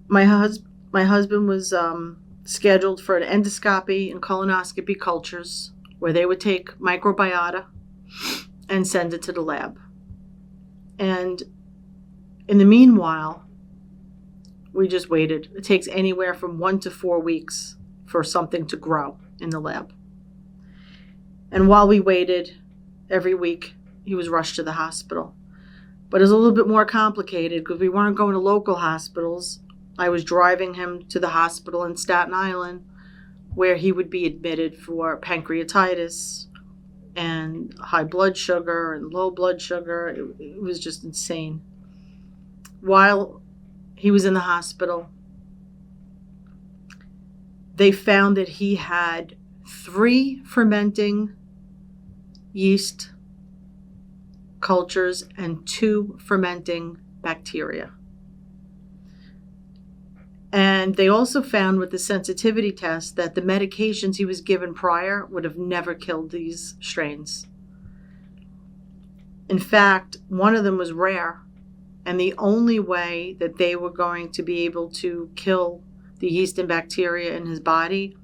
My husband was scheduled for an endoscopy and colonoscopy cultures where they would take microbiota and send it to the lab. And in the meanwhile, we just waited. It takes anywhere from 1 to 4 weeks for something to grow in the lab. And while we waited, every week he was rushed to the hospital. But it was a little bit more complicated because we weren't going to local hospitals. I was driving him to the hospital in Staten Island where he would be admitted for pancreatitis and high blood sugar and low blood sugar. It was just insane. While he was in the hospital, they found that he had 3 fermenting yeast cultures and 2 fermenting bacteria. And they also found with the sensitivity test that the medications he was given prior would have never killed these strains. In fact, one of them was rare, and the only way that they were going to be able to kill the yeast and bacteria in his body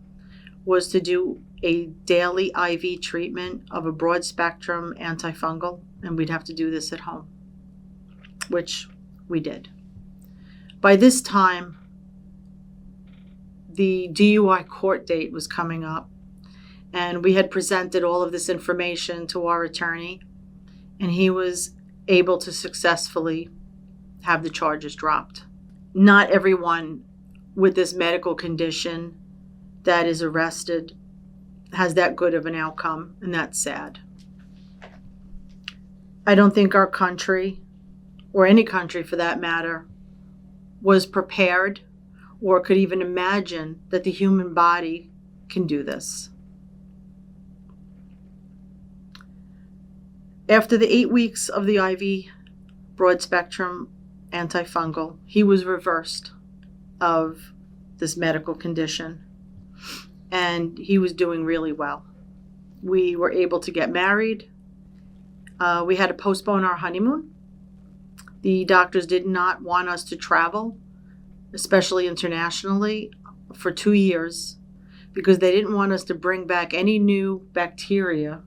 was to do a daily IV treatment of a broad spectrum antifungal, and we'd have to do this at home, which we did. By this time, the DUI court date was coming up, and we had presented all of this information to our attorney, and he was able to successfully have the charges dropped. Not everyone with this medical condition that is arrested has that good of an outcome, and that's sad. I don't think our country, or any country for that matter, was prepared or could even imagine that the human body can do this. After the 8 weeks of the IV broad spectrum antifungal, he was reversed of this medical condition, and he was doing really well. We were able to get married. We had to postpone our honeymoon. The doctors did not want us to travel, especially internationally, for 2 years because they didn't want us to bring back any new bacteria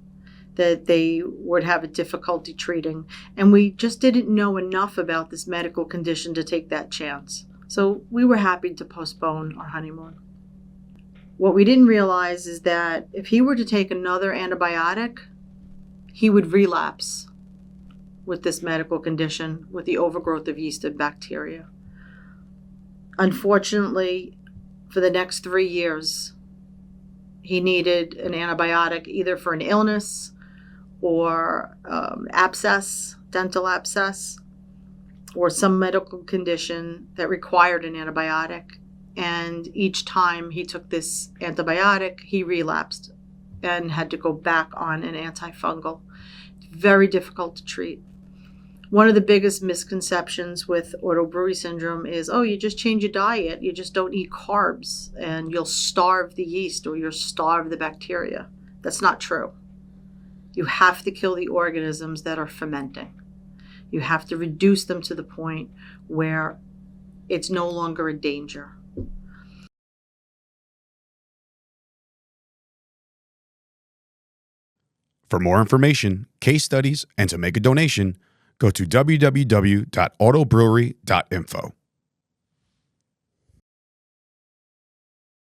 that they would have a difficulty treating. And we just didn't know enough about this medical condition to take that chance. So we were happy to postpone our honeymoon. What we didn't realize is that if he were to take another antibiotic, he would relapse with this medical condition, with the overgrowth of yeast and bacteria. Unfortunately, for the next 3 years, he needed an antibiotic either for an illness or abscess, dental abscess, or some medical condition that required an antibiotic. And each time he took this antibiotic, he relapsed and had to go back on an antifungal. Very difficult to treat. One of the biggest misconceptions with auto-brewery syndrome is, oh, you just change your diet, you just don't eat carbs, and you'll starve the yeast or you'll starve the bacteria. That's not true. You have to kill the organisms that are fermenting. You have to reduce them to the point where it's no longer a danger. For more information, case studies, and to make a donation, go to www.autobrewery.info.